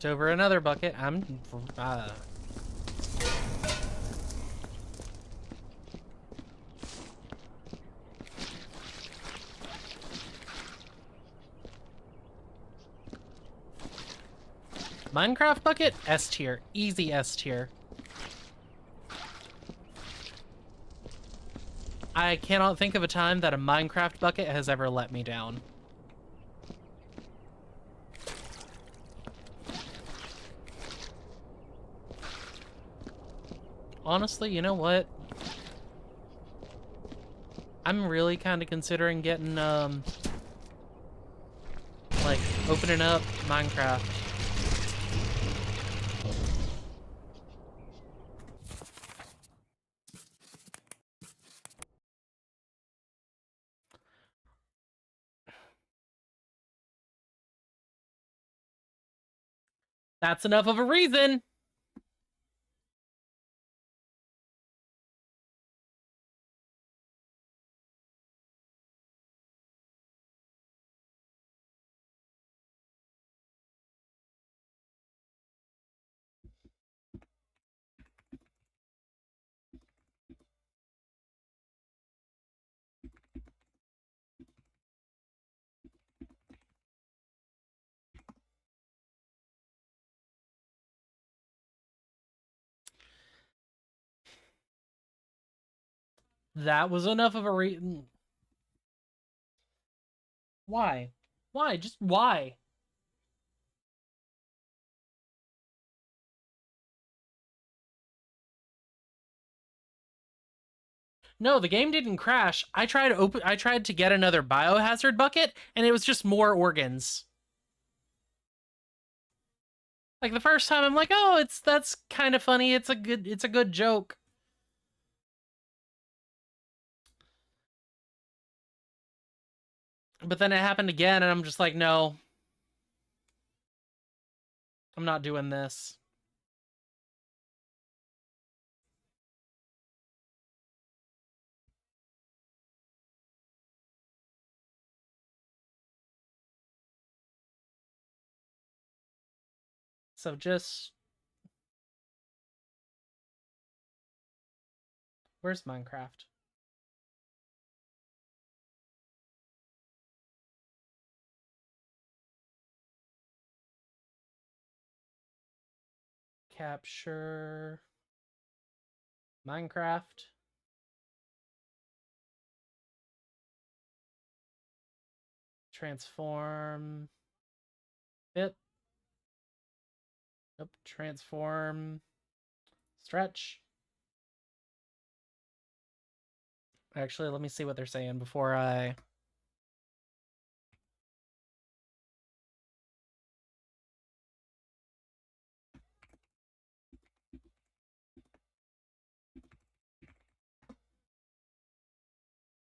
knocked over another bucket. Minecraft bucket, S tier. Easy S tier. I cannot think of a time that a Minecraft bucket has ever let me down. Honestly, you know what? I'm really kind of considering getting, like, opening up Minecraft. That's enough of a reason! That was enough of a reason. Why? Why? Just why? No, the game didn't crash. I tried to get another biohazard bucket, and it was just more organs. Like the first time I'm like, "Oh, that's kind of funny. It's a good joke." But then it happened again, and I'm just like, "No. I'm not doing this." So just... Where's Minecraft? Capture Minecraft. Transform it. Nope. Transform. Stretch. Actually, let me see what they're saying before I...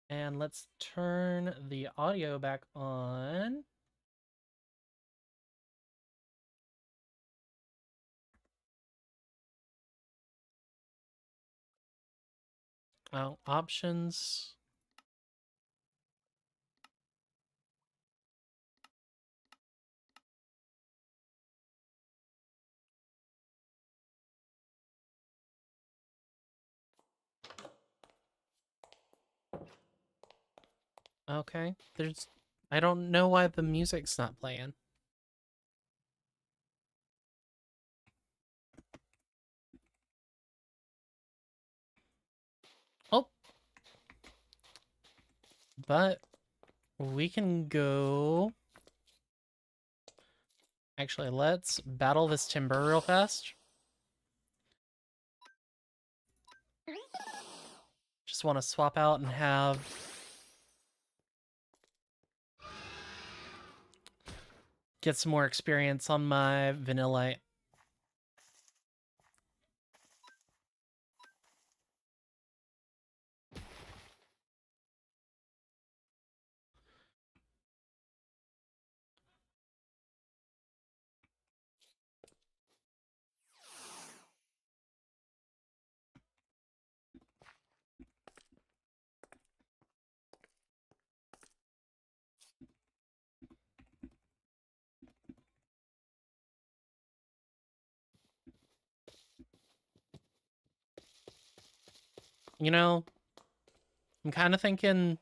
And let's turn the audio back on. Oh, options. Okay, there's... I don't know why the music's not playing. Oh. But we can go... Actually, let's battle this timber real fast. Just want to swap out and have... Get some more experience on my vanillite. You know, I'm kind of thinking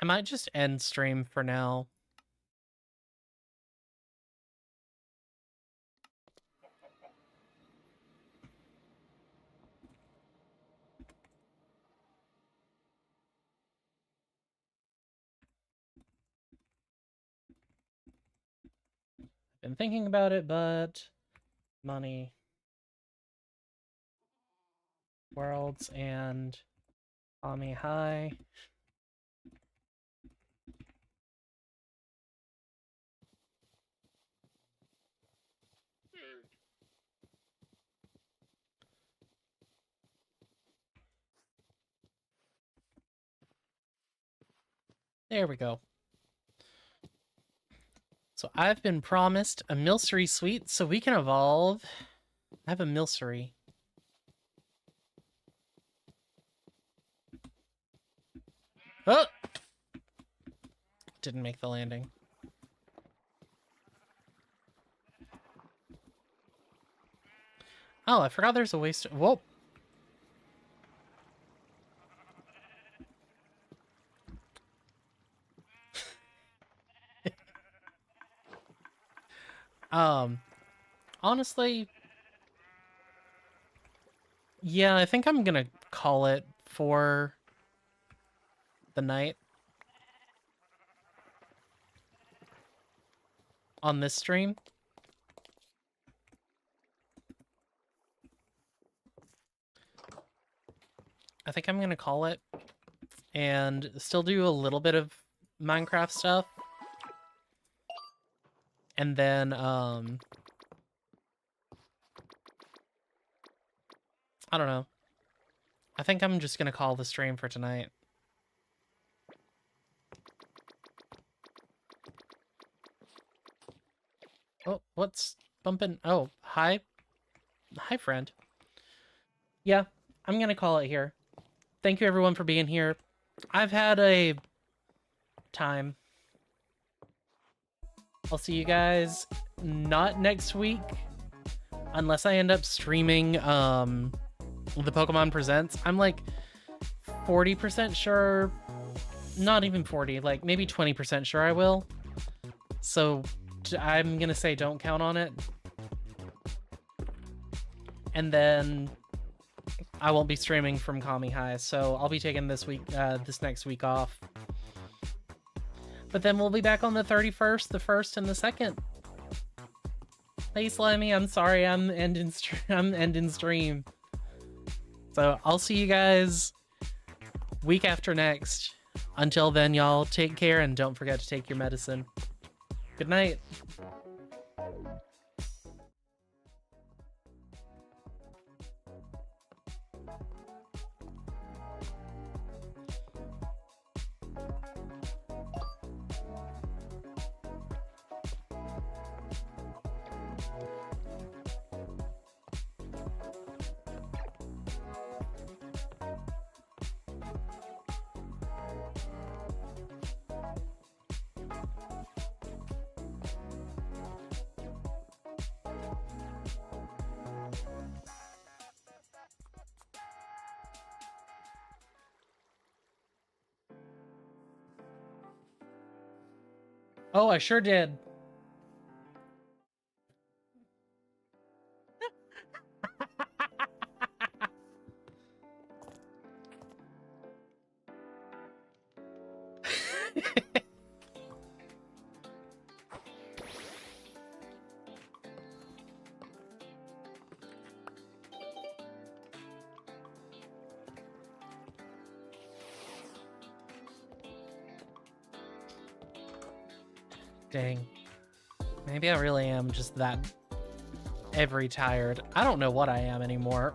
I might just end stream for now. Been thinking about it, but money, worlds, and Ami High. There we go. So I've been promised a Milcery suite so we can evolve. I have a Milcery. Oh! Didn't make the landing. Oh, I forgot there's a waste. Whoa! Honestly, yeah, I think I'm gonna call it for the night on this stream. I think I'm gonna call it and still do a little bit of Minecraft stuff. And then, I don't know. I think I'm just gonna call the stream for tonight. Oh, what's bumping? Oh, hi. Hi, friend. Yeah, I'm gonna call it here. Thank you, everyone, for being here. I've had a time. I'll see you guys not next week, unless I end up streaming the Pokemon Presents. I'm like 40% sure, not even 40, like maybe 20% sure I will. So I'm gonna say don't count on it. And then I won't be streaming from Kami High, so I'll be taking this next week off. But then we'll be back on the 31st, the 1st, and the 2nd. Hey, Slimy, I'm sorry, I'm ending stream. So I'll see you guys week after next. Until then, y'all, take care and don't forget to take your medicine. Good night. Oh, I sure did. Dang. Maybe I really am just that every tired. I don't know what I am anymore.